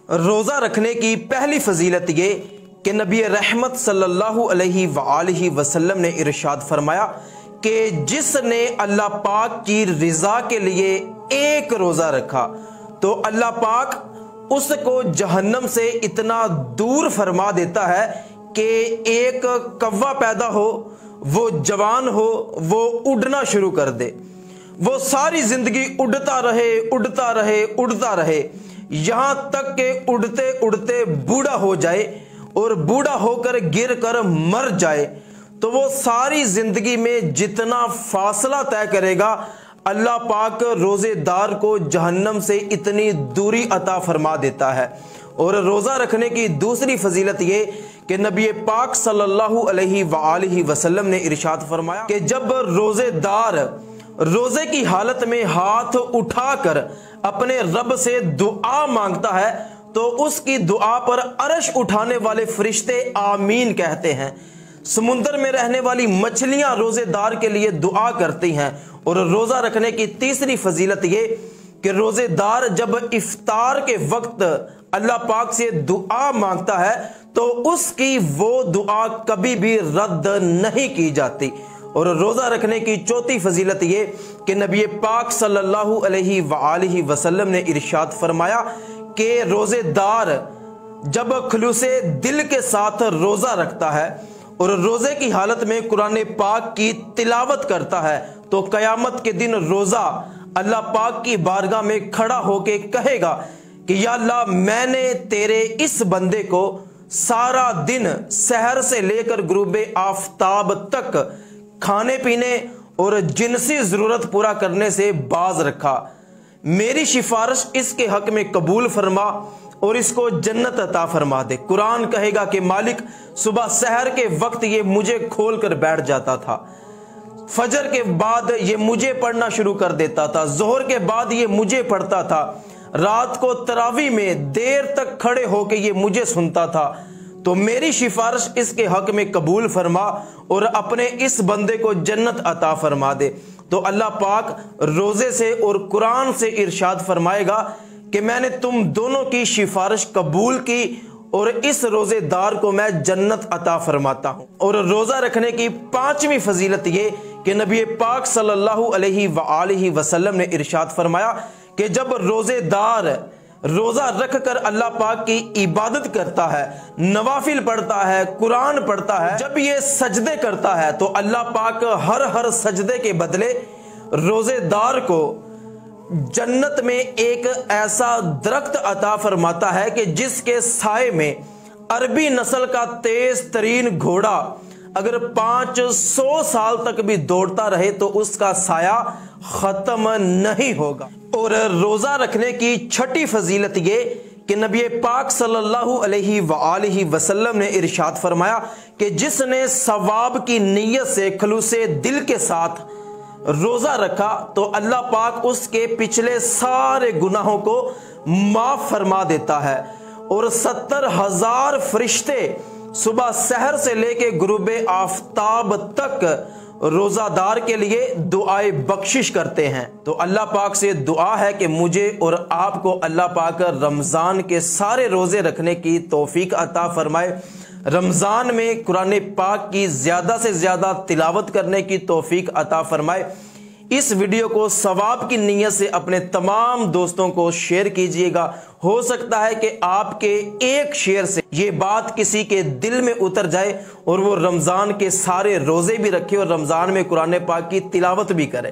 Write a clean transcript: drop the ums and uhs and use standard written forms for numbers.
روزہ رکھنے کی پہلی فضیلت یہ کہ نبی رحمت صلی اللہ علیہ وآلہ وسلم نے ارشاد فرمایا کہ جس نے اللہ پاک کی رضا کے لیے ایک روزہ رکھا تو اللہ پاک اس کو جہنم سے اتنا دور فرما دیتا ہے کہ ایک کوا پیدا ہو، وہ جوان ہو، وہ اڑنا شروع کر دے، وہ ساری زندگی اڑتا رہے اڑتا رہے اڑتا رہے، یہاں تک کہ اڑتے اڑتے بوڑھا ہو جائے اور بوڑھا ہو کر گر کر مر جائے، تو وہ ساری زندگی میں جتنا فاصلہ طے کرے گا اللہ پاک روزے دار کو جہنم سے اتنی دوری عطا فرما دیتا ہے۔ اور روزہ رکھنے کی دوسری فضیلت یہ کہ نبی پاک صلی اللہ علیہ وآلہ وسلم نے ارشاد فرمایا کہ جب روزے دار روزے کی حالت میں ہاتھ اٹھا کر اپنے رب سے دعا مانگتا ہے تو اس کی دعا پر عرش اٹھانے والے فرشتے آمین کہتے ہیں، سمندر میں رہنے والی مچھلیاں روزے دار کے لیے دعا کرتی ہیں۔ اور روزہ رکھنے کی تیسری فضیلت یہ کہ روزے دار جب افطار کے وقت اللہ پاک سے دعا مانگتا ہے تو اس کی وہ دعا کبھی بھی رد نہیں کی جاتی۔ اور روزہ رکھنے کی چوتھی فضیلت یہ کہ نبی پاک صلی اللہ علیہ وآلہ وسلم نے ارشاد فرمایا کہ روزے دار جب خلوص دل کے ساتھ روزہ رکھتا ہے اور روزے کی حالت میں قرآن پاک کی تلاوت کرتا ہے تو قیامت کے دن روزہ اللہ پاک کی بارگاہ میں کھڑا ہو کے کہے گا کہ یا اللہ، میں نے تیرے اس بندے کو سارا دن سحر سے لے کر غروب آفتاب تک کھانے پینے اور جنسی ضرورت پورا کرنے سے باز رکھا، میری سفارش اس کے حق میں قبول فرما اور اس کو جنت عطا فرما دے۔ قرآن کہے گا کہ مالک، صبح سحر کے وقت یہ مجھے کھول کر بیٹھ جاتا تھا، فجر کے بعد یہ مجھے پڑھنا شروع کر دیتا تھا، ظہر کے بعد یہ مجھے پڑھتا تھا، رات کو تراویح میں دیر تک کھڑے ہو کے یہ مجھے سنتا تھا، تو میری سفارش اس کے حق میں قبول فرما اور اپنے اس بندے کو جنت عطا فرما دے۔ تو اللہ پاک روزے سے اور قرآن سے ارشاد فرمائے گا کہ میں نے تم دونوں کی سفارش قبول کی اور اس روزے دار کو میں جنت عطا فرماتا ہوں۔ اور روزہ رکھنے کی پانچویں فضیلت یہ کہ نبی پاک صلی اللہ علیہ وآلہ وسلم نے ارشاد فرمایا کہ جب روزے دار روزہ رکھ کر اللہ پاک کی عبادت کرتا ہے، نوافل پڑھتا ہے، قرآن پڑھتا ہے، جب یہ سجدے کرتا ہے تو اللہ پاک ہر سجدے کے بدلے روزے دار کو جنت میں ایک ایسا درخت عطا فرماتا ہے کہ جس کے سائے میں عربی نسل کا تیز ترین گھوڑا اگر 500 سال تک بھی دوڑتا رہے تو اس کا سایہ ختم نہیں ہوگا۔ اور روزہ رکھنے کی چھٹی فضیلت یہ کہ نبی پاک صلی اللہ علیہ وآلہ وسلم نے ارشاد فرمایا کہ جس نے ثواب کی نیت سے خلوص دل کے ساتھ روزہ رکھا تو اللہ پاک اس کے پچھلے سارے گناہوں کو معاف فرما دیتا ہے، اور 70,000 فرشتے صبح سحر سے لے کے غروب آفتاب تک روزہ دار کے لیے دعائے بخشش کرتے ہیں۔ تو اللہ پاک سے دعا ہے کہ مجھے اور آپ کو اللہ پاک رمضان کے سارے روزے رکھنے کی توفیق عطا فرمائے، رمضان میں قرآن پاک کی زیادہ سے زیادہ تلاوت کرنے کی توفیق عطا فرمائے۔ اس ویڈیو کو ثواب کی نیت سے اپنے تمام دوستوں کو شیئر کیجئے گا، ہو سکتا ہے کہ آپ کے ایک شیئر سے یہ بات کسی کے دل میں اتر جائے اور وہ رمضان کے سارے روزے بھی رکھے اور رمضان میں قرآن پاک کی تلاوت بھی کرے۔